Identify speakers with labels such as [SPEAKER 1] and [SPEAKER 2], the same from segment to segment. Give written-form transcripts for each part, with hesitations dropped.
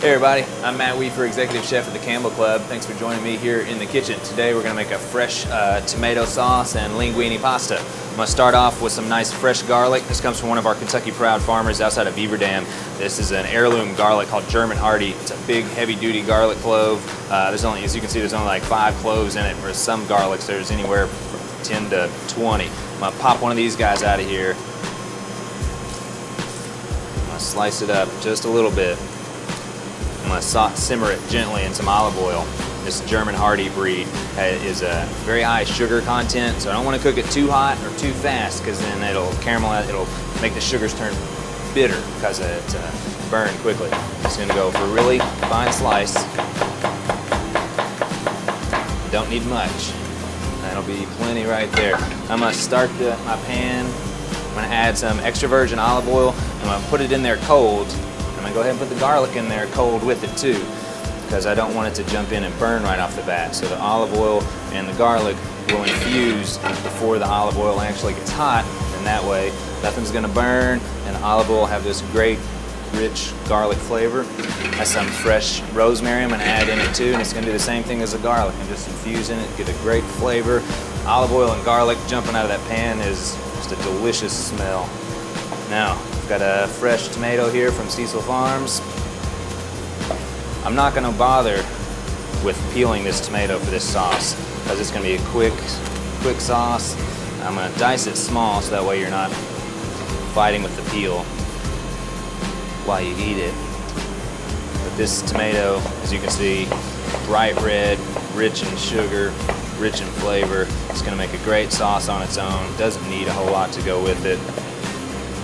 [SPEAKER 1] Hey everybody, I'm Matt Weafer, Executive Chef at the Campbell Club. Thanks for joining me here in the kitchen. Today we're going to make a fresh tomato sauce and linguine pasta. I'm going to start off with some nice fresh garlic. This comes from one of our Kentucky Proud farmers outside of Beaver Dam. This is an heirloom garlic called German Hardy. It's a big heavy-duty garlic clove. There's only, as you can see, there's only like 5 cloves in it, whereas some garlics there's anywhere from 10 to 20. I'm going to pop one of these guys out of here. I'm going to slice it up just a little bit. I'm going to simmer it gently in some olive oil. This German Hardy breed is a very high sugar content, so I don't want to cook it too hot or too fast because then it'll caramelize, it'll make the sugars turn bitter because it burn quickly. Just going to go for a really fine slice. Don't need much. That'll be plenty right there. I'm going to start my pan. I'm going to add some extra virgin olive oil. I'm going to put it in there cold. I'm going to go ahead and put the garlic in there cold with it too, because I don't want it to jump in and burn right off the bat. So the olive oil and the garlic will infuse before the olive oil actually gets hot, and that way nothing's going to burn, and the olive oil will have this great rich garlic flavor. That's some fresh rosemary I'm going to add in it too, and it's going to do the same thing as the garlic and just infuse in it, get a great flavor. Olive oil and garlic jumping out of that pan is just a delicious smell. Now, I've got a fresh tomato here from Cecil Farms. I'm not going to bother with peeling this tomato for this sauce because it's going to be a quick sauce. I'm going to dice it small so that way you're not fighting with the peel while you eat it. But this tomato, as you can see, bright red, rich in sugar, rich in flavor. It's going to make a great sauce on its own. Doesn't need a whole lot to go with it.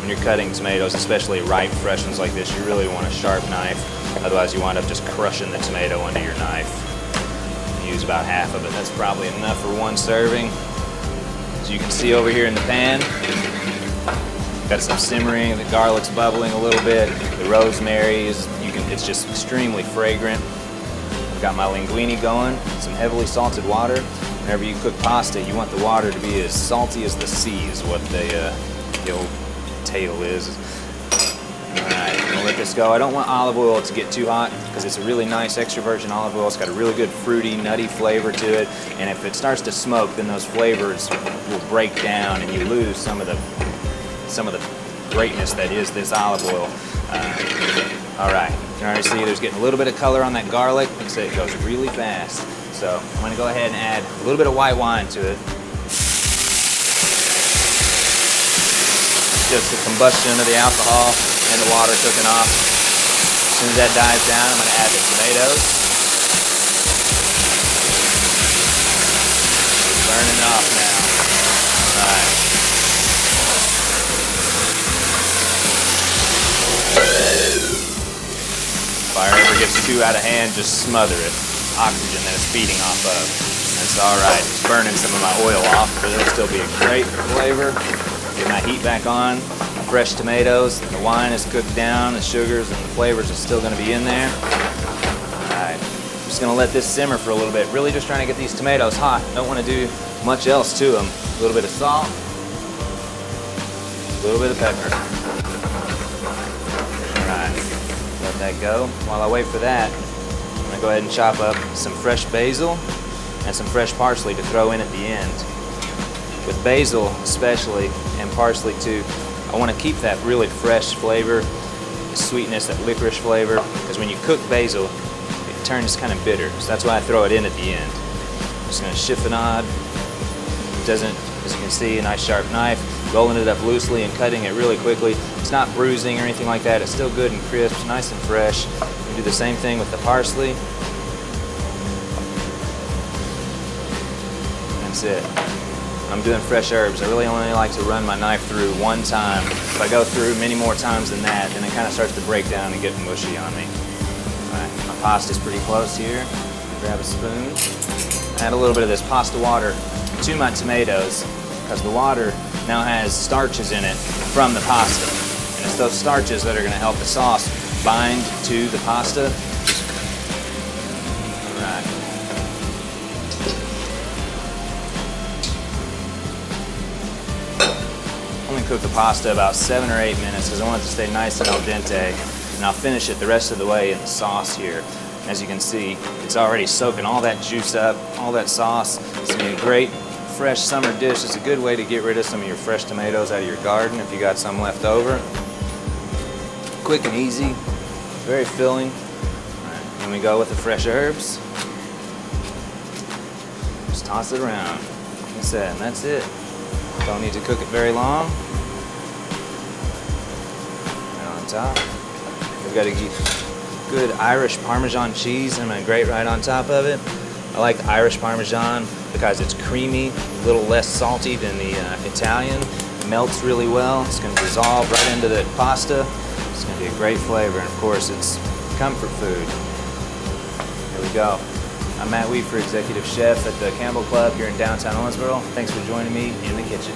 [SPEAKER 1] When you're cutting tomatoes, especially ripe, fresh ones like this, you really want a sharp knife. Otherwise, you wind up just crushing the tomato under your knife. Use about half of it. That's probably enough for one serving. As you can see over here in the pan, got some simmering. The garlic's bubbling a little bit. The rosemary it's just extremely fragrant. I've got my linguine going. Some heavily salted water. Whenever you cook pasta, you want the water to be as salty as the sea, is what the old tale is. Alright, I'm gonna let this go. I don't want olive oil to get too hot because it's a really nice extra virgin olive oil. It's got a really good fruity, nutty flavor to it, and if it starts to smoke, then those flavors will break down and you lose some of the greatness that is this olive oil. Alright, you can already see there's getting a little bit of color on that garlic. Like I say, it goes really fast. So I'm going to go ahead and add a little bit of white wine to it. Just the combustion of the alcohol and the water cooking off. As soon as that dies down, I'm going to add the tomatoes. It's burning off now. All right. If fire ever gets too out of hand, just smother it. Oxygen that it's feeding off of. That's all right. It's burning some of my oil off, but it'll still be a great flavor. Get my heat back on, fresh tomatoes, the wine is cooked down, the sugars and the flavors are still going to be in there. Alright, I'm just going to let this simmer for a little bit, really just trying to get these tomatoes hot. Don't want to do much else to them. A little bit of salt, a little bit of pepper. Alright, let that go. While I wait for that, I'm going to go ahead and chop up some fresh basil and some fresh parsley to throw in at the end. With basil especially, and parsley too, I want to keep that really fresh flavor, the sweetness, that licorice flavor, because when you cook basil, it turns kind of bitter. So that's why I throw it in at the end. I'm just going to chiffonade. It doesn't, as you can see, a nice sharp knife, rolling it up loosely and cutting it really quickly. It's not bruising or anything like that. It's still good and crisp, nice and fresh. We do the same thing with the parsley. That's it. I'm doing fresh herbs. I really only like to run my knife through one time. If I go through many more times than that, then it kind of starts to break down and get mushy on me. All right, my pasta's pretty close here. Grab a spoon. Add a little bit of this pasta water to my tomatoes because the water now has starches in it from the pasta. And it's those starches that are going to help the sauce bind to the pasta. All right. Cook the pasta about 7 or 8 minutes because I want it to stay nice and al dente. and I'll finish it the rest of the way in the sauce here. As you can see, it's already soaking all that juice up, all that sauce. It's gonna be a great fresh summer dish. It's a good way to get rid of some of your fresh tomatoes out of your garden if you got some left over. Quick and easy, very filling. All right, then we go with the fresh herbs. Just toss it around, like I said, and that's it. Don't need to cook it very long. And on top, we've got a good Irish Parmesan cheese, and I'm gonna grate right on top of it. I like the Irish Parmesan because it's creamy, a little less salty than the Italian. It melts really well. It's gonna dissolve right into the pasta. It's gonna be a great flavor, and of course, it's comfort food. Here we go. I'm Matt Weafer, Executive Chef at the Campbell Club here in downtown Owensboro. Thanks for joining me in the kitchen.